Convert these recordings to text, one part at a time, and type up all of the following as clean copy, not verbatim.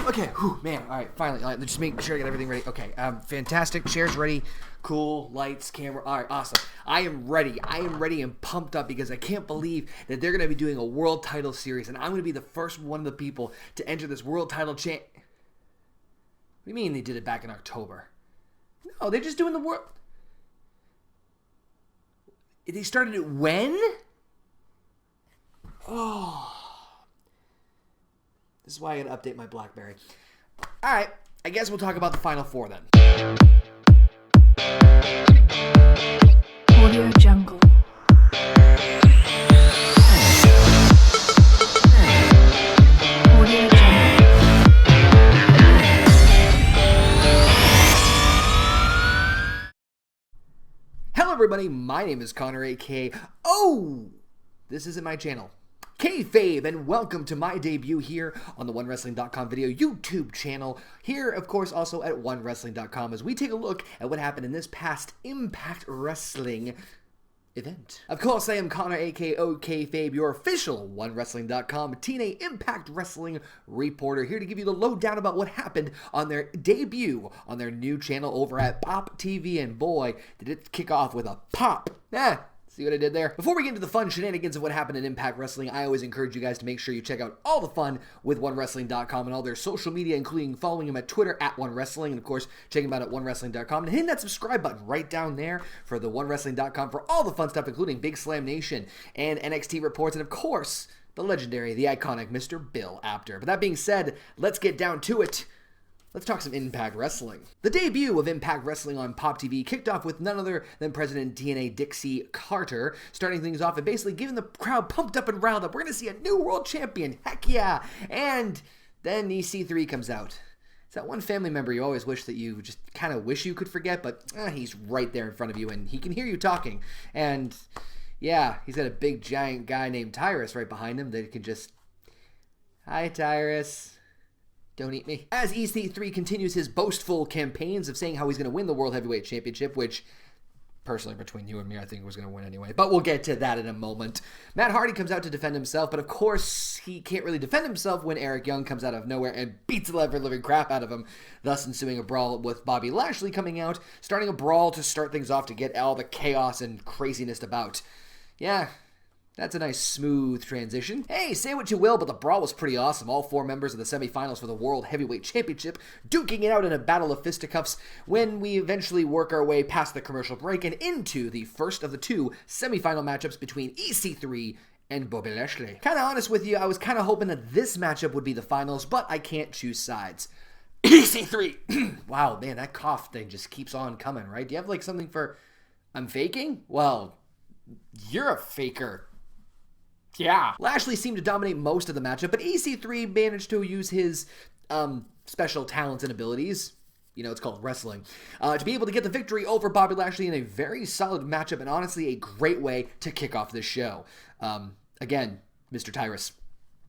Okay, whew, man, all right, finally, all right, let's just make sure I get everything ready. Okay, fantastic, chairs ready, cool, lights, camera, all right, awesome. I am ready and pumped up because I can't believe that they're going to be doing a world title series, and I'm going to be the first one of the people to enter this world title What do you mean they did it back in October? No, they're just doing the world... They started it when? Oh... This is why I gotta update my BlackBerry. Alright, I guess we'll talk about the Final Four then. Audio Jungle. Audio Jungle. Hello everybody, my name is Connor, aka... Oh! This isn't my channel. OKayFabe, and welcome to my debut here on the OneWrestling.com video YouTube channel. Here, of course, also at OneWrestling.com as we take a look at what happened in this past Impact Wrestling event. Of course, I am Connor, aka OKayFabe, your official OneWrestling.com TNA Impact Wrestling reporter, here to give you the lowdown about what happened on their debut on their new channel over at Poptv, and boy, did it kick off with a pop. See what I did there? Before we get into the fun shenanigans of what happened in Impact Wrestling, I always encourage you guys to make sure you check out all the fun with OneWrestling.com and all their social media, including following them at Twitter at OneWrestling, and of course, checking them out at OneWrestling.com, and hitting that subscribe button right down there for the OneWrestling.com for all the fun stuff, including Big Slam Nation and NXT reports, and of course, the legendary, the iconic Mr. Bill Apter. But that being said, let's get down to it. Let's talk some Impact Wrestling. The debut of Impact Wrestling on Poptv kicked off with none other than President Tna Dec Carter, starting things off and basically giving the crowd pumped up and riled up. We're going to see a new world champion. Heck yeah. And then EC3 comes out. It's that one family member you always wish that you just kind of wish you could forget, but he's right there in front of you and he can hear you talking. And yeah, he's got a big giant guy named Tyrus right behind him that can just... Hi, Tyrus. Don't eat me. As EC3 continues his boastful campaigns of saying how he's going to win the World Heavyweight Championship, which, personally, between you and me, I think he was going to win anyway. But we'll get to that in a moment. Matt Hardy comes out to defend himself, but of course, he can't really defend himself when Eric Young comes out of nowhere and beats the ever-living crap out of him, thus ensuing a brawl with Bobby Lashley coming out, starting a brawl to start things off to get all the chaos and craziness about. Yeah. That's a nice, smooth transition. Hey, say what you will, but the brawl was pretty awesome. All four members of the semifinals for the World Heavyweight Championship duking it out in a battle of fisticuffs when we eventually work our way past the commercial break and into the first of the two semifinal matchups between EC3 and Bobby Lashley. Kinda honest with you, I was kinda hoping that this matchup would be the finals, but I can't choose sides. EC3! Wow, man, that cough thing just keeps on coming, right? Do you have like something for... I'm faking? Well, you're a faker. Yeah. Lashley seemed to dominate most of the matchup, but EC3 managed to use his special talents and abilities. You know, it's called wrestling. To be able to get the victory over Bobby Lashley in a very solid matchup and honestly a great way to kick off this show. Again, Mr. Tyrus,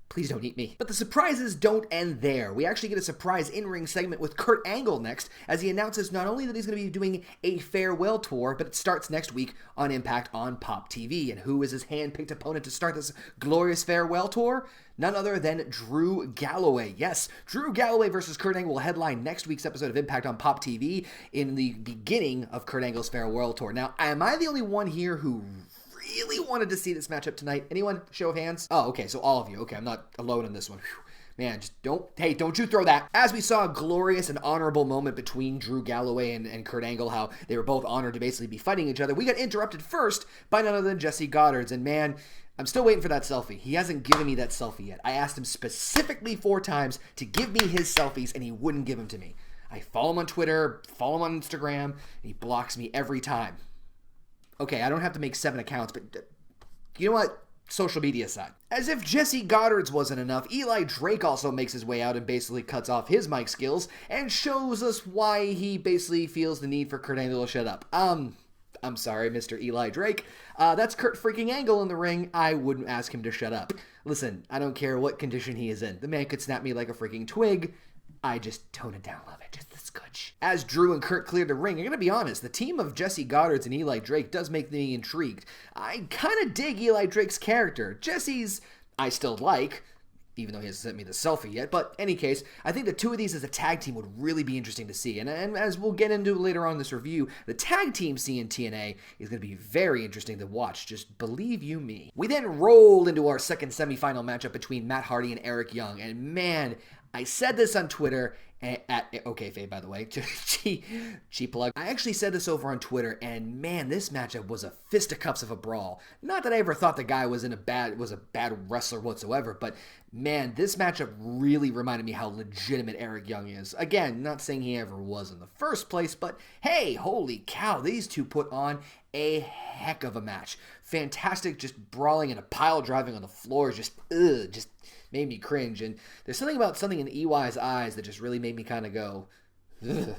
please don't eat me. But the surprises don't end there. We actually get a surprise in-ring segment with Kurt Angle next, as he announces not only that he's going to be doing a farewell tour, but it starts next week on Impact on Poptv. And who is his hand-picked opponent to start this glorious farewell tour? None other than Drew Galloway. Yes, Drew Galloway versus Kurt Angle will headline next week's episode of Impact on Poptv in the beginning of Kurt Angle's farewell tour. Now, am I the only one here who really wanted to see this matchup tonight? Anyone? Show of hands? Oh, okay, so all of you. Okay, I'm not alone in this one. Whew. Man, just don't you throw that. As we saw a glorious and honorable moment between Drew Galloway and Kurt Angle, how they were both honored to basically be fighting each other, we got interrupted first by none other than Jesse Goddard's. And man, I'm still waiting for that selfie. He hasn't given me that selfie yet. I asked him specifically 4 times to give me his selfies, and he wouldn't give them to me. I follow him on Twitter, follow him on Instagram, and he blocks me every time. Okay, I don't have to make 7 accounts, but you know what? Social media side. As if Jesse Goddard's wasn't enough, Eli Drake also makes his way out and basically cuts off his mic skills and shows us why he basically feels the need for Kurt Angle to shut up. I'm sorry, Mr. Eli Drake. That's Kurt freaking Angle in the ring. I wouldn't ask him to shut up. Listen, I don't care what condition he is in. The man could snap me like a freaking twig. I just tone it down a little bit, just the scotch. As Drew and Kurt cleared the ring, I'm going to be honest, the team of Jesse Goddard's and Eli Drake does make me intrigued. I kind of dig Eli Drake's character. Jesse's, I still like. even though he hasn't sent me the selfie yet. But any case, I think the two of these as a tag team would really be interesting to see. And as we'll get into later on in this review, the tag team scene in TNA is going to be very interesting to watch. Just believe you me. We then roll into our second semifinal matchup between Matt Hardy and Eric Young. And man, I said this on Twitter, at OKayFabe, by the way, cheap plug. I actually said this over on Twitter, and man, this matchup was a fisticuffs of a brawl. Not that I ever thought the guy was a bad wrestler whatsoever, but man, this matchup really reminded me how legitimate Eric Young is. Again, not saying he ever was in the first place, but hey, holy cow, these two put on a heck of a match. Fantastic, just brawling and a pile driving on the floor, just made me cringe. And there's something about something in EY's eyes that just really made me kind of go, ugh.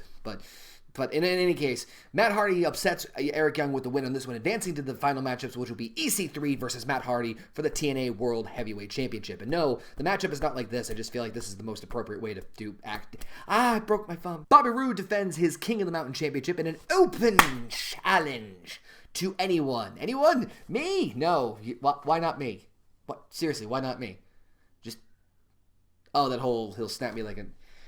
But in any case, Matt Hardy upsets Eric Young with the win on this one, advancing to the final matchups, which will be EC3 versus Matt Hardy for the TNA World Heavyweight Championship. And no, the matchup is not like this. I just feel like this is the most appropriate way to act. I broke my thumb. Bobby Roode defends his King of the Mountain Championship in an open challenge to anyone. Anyone? Me? No. Why not me? What? Seriously, why not me? Oh, that whole, he'll snap me like a...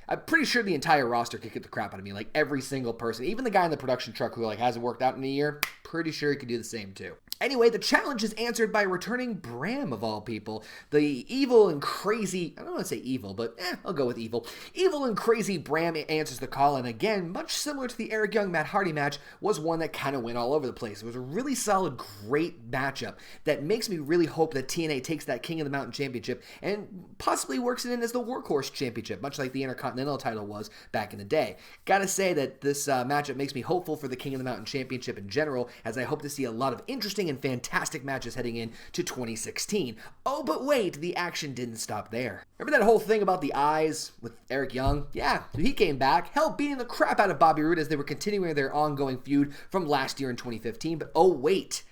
I'm pretty sure the entire roster could get the crap out of me. Like, every single person. Even the guy in the production truck who, like, hasn't worked out in a year, pretty sure he could do the same, too. Anyway, the challenge is answered by returning Bram, of all people. The evil and crazy... I don't want to say evil, but I'll go with evil. Evil and crazy Bram answers the call, and again, much similar to the Eric Young-Matt Hardy match, was one that kind of went all over the place. It was a really solid, great matchup that makes me really hope that TNA takes that King of the Mountain Championship and possibly works it in as the Workhorse Championship, much like the Intercontinental title was back in the day. Gotta say that this matchup makes me hopeful for the King of the Mountain Championship in general, as I hope to see a lot of interesting and fantastic matches heading into 2016. Oh, but wait, the action didn't stop there. Remember that whole thing about the eyes with Eric Young? Yeah, he came back, hell, beating the crap out of Bobby Roode as they were continuing their ongoing feud from last year in 2015. But oh, wait.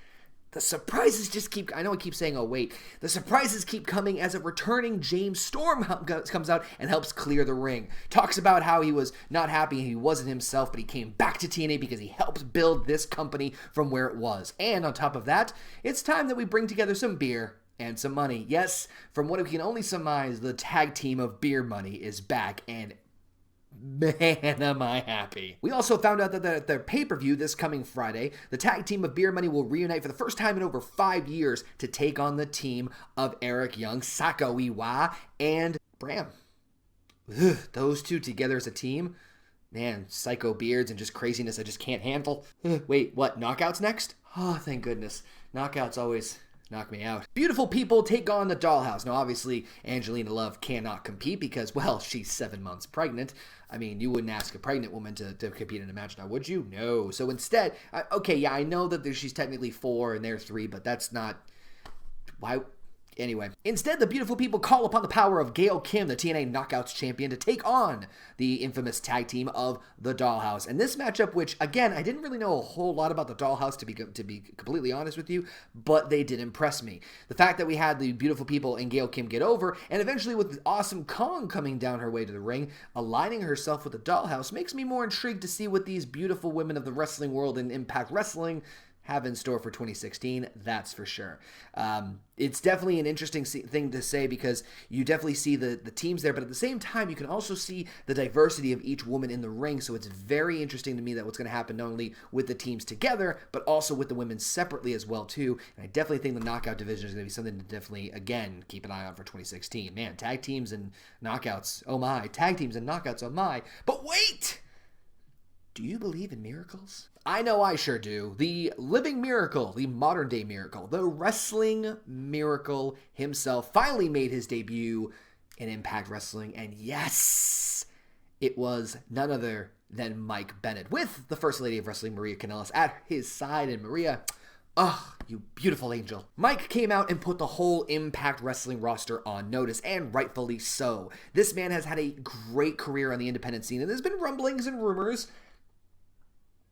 The surprises just keep... I know I keep saying, oh, wait. The surprises keep coming as a returning James Storm comes out and helps clear the ring. Talks about how he was not happy and he wasn't himself, but he came back to TNA because he helped build this company from where it was. And on top of that, it's time that we bring together some beer and some money. Yes, from what we can only surmise, the tag team of Beer Money is back, and man, am I happy. We also found out that at their pay-per-view this coming Friday, the tag team of Beer Money will reunite for the first time in over 5 years to take on the team of Eric Young, Sako Iwa, and Bram. Ugh, those two together as a team? Man, psycho beards and just craziness I just can't handle. Wait, what, knockouts next? Oh, thank goodness. Knockouts always... knock me out. Beautiful people take on the Dollhouse. Now, obviously, Angelina Love cannot compete because, well, she's 7 months pregnant. I mean, you wouldn't ask a pregnant woman to compete in a match now, would you? No. So instead, okay, yeah, I know that she's technically 4 and they're 3, but that's not... Why... Anyway, instead, the beautiful people call upon the power of Gail Kim, the TNA Knockouts champion, to take on the infamous tag team of the Dollhouse. And this matchup, which, again, I didn't really know a whole lot about the Dollhouse, to be completely honest with you, but they did impress me. The fact that we had the beautiful people and Gail Kim get over, and eventually with Awesome Kong coming down her way to the ring, aligning herself with the Dollhouse, makes me more intrigued to see what these beautiful women of the wrestling world and Impact Wrestling have in store for 2016, that's for sure. It's definitely an interesting thing to say because you definitely see the teams there, but at the same time, you can also see the diversity of each woman in the ring, so it's very interesting to me that what's going to happen not only with the teams together, but also with the women separately as well, too. And I definitely think the knockout division is going to be something to definitely, again, keep an eye on for 2016. Man, tag teams and knockouts, oh my. Tag teams and knockouts, oh my. But wait! Do you believe in miracles? I know I sure do. The living miracle, the modern day miracle, the wrestling miracle himself finally made his debut in Impact Wrestling. And yes, it was none other than Mike Bennett with the First Lady of Wrestling, Maria Kanellis, at his side. And Maria, oh, you beautiful angel. Mike came out and put the whole Impact Wrestling roster on notice, and rightfully so. This man has had a great career on the independent scene, and there's been rumblings and rumors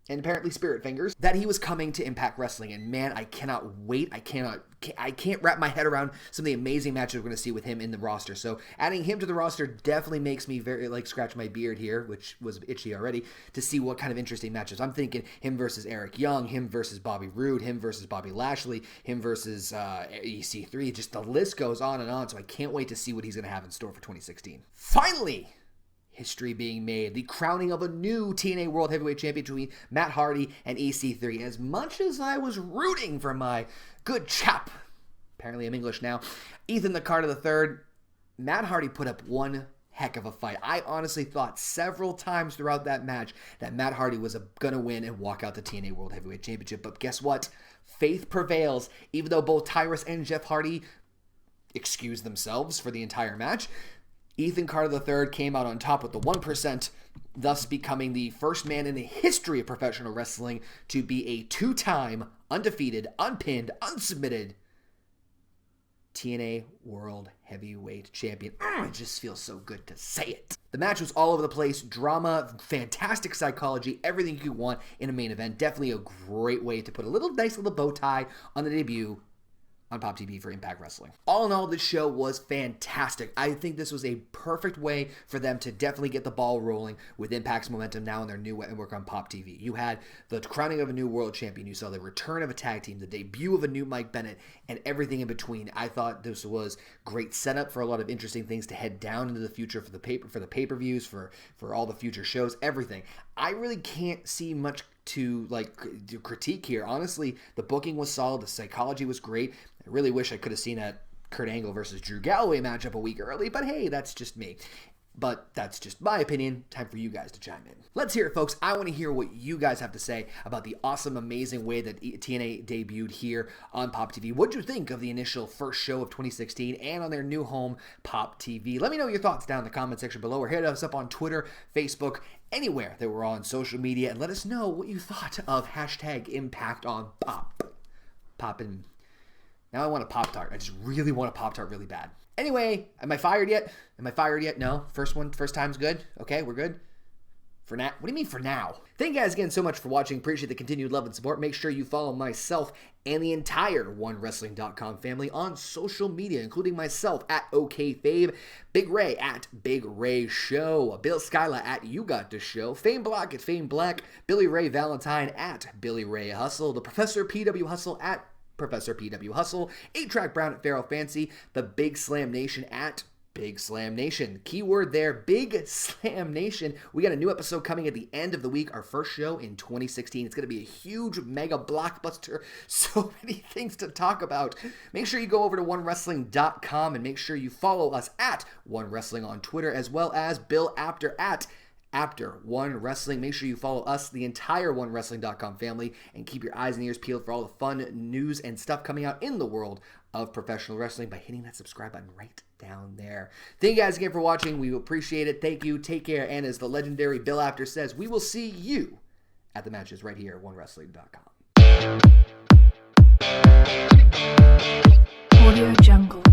and apparently Spirit Fingers, that he was coming to Impact Wrestling. And man, I cannot wait. I can't wrap my head around some of the amazing matches we're going to see with him in the roster. So adding him to the roster definitely makes me very, scratch my beard here, which was itchy already, to see what kind of interesting matches. I'm thinking him versus Eric Young, him versus Bobby Roode, him versus Bobby Lashley, him versus EC3. Just the list goes on and on. So I can't wait to see what he's going to have in store for 2016. Finally, history being made. The crowning of a new TNA World Heavyweight Champion between Matt Hardy and EC3. As much as I was rooting for my good chap, apparently I'm English now, Ethan the Carter III, Matt Hardy put up one heck of a fight. I honestly thought several times throughout that match that Matt Hardy was going to win and walk out the TNA World Heavyweight Championship. But guess what? Faith prevails. Even though both Tyrus and Jeff Hardy excused themselves for the entire match, Ethan Carter III came out on top with the 1%, thus becoming the first man in the history of professional wrestling to be a two-time, undefeated, unpinned, unsubmitted TNA World Heavyweight Champion. It just feels so good to say it. The match was all over the place. Drama, fantastic psychology, everything you could want in a main event. Definitely a great way to put a nice little bow tie on the debut on Poptv for Impact Wrestling. All in all, this show was fantastic. I think this was a perfect way for them to definitely get the ball rolling with Impact's momentum now in their new network on Poptv. You had the crowning of a new world champion. You saw the return of a tag team, the debut of a new Mike Bennett, and everything in between. I thought this was great setup for a lot of interesting things to head down into the future for the pay-per-views, for all the future shows, everything. I really can't see much to critique here. Honestly, the booking was solid. The psychology was great. I really wish I could have seen that Kurt Angle versus Drew Galloway matchup a week early, but hey, that's just me. But that's just my opinion. Time for you guys to chime in. Let's hear it, folks. I want to hear what you guys have to say about the awesome, amazing way that TNA debuted here on Poptv. What'd you think of the initial first show of 2016 and on their new home, Poptv? Let me know your thoughts down in the comment section below, or hit us up on Twitter, Facebook, anywhere that we're on social media, and let us know what you thought of #Impact on Pop. Poppin'. Now I want a Pop-Tart. I just really want a Pop-Tart really bad. Anyway, am I fired yet? No. First time's good. Okay, we're good. For now? What do you mean for now? Thank you guys again so much for watching. Appreciate the continued love and support. Make sure you follow myself and the entire OneWrestling.com family on social media, including myself at OKayFabe, Big Ray at Big Ray Show, Bill Skyla at You Got the Show, Fame Block at Fame Black, Billy Ray Valentine at Billy Ray Hustle, the Professor PW Hustle at Professor PW Hustle, 8-Track Brown at Pharaoh Fancy, the Big Slam Nation at Big Slam Nation. Keyword there, Big Slam Nation. We got a new episode coming at the end of the week, our first show in 2016. It's going to be a huge mega blockbuster. So many things to talk about. Make sure you go over to OneWrestling.com and make sure you follow us at One Wrestling on Twitter, as well as Bill Apter at After One Wrestling. Make sure you follow us, the entire OneWrestling.com family, and keep your eyes and ears peeled for all the fun news and stuff coming out in the world of professional wrestling by hitting that subscribe button right down there. Thank you guys again for watching. We appreciate it. Thank you. Take care. And as the legendary Bill Apter says, we will see you at the matches right here at OneWrestling.com. Audio Jungle.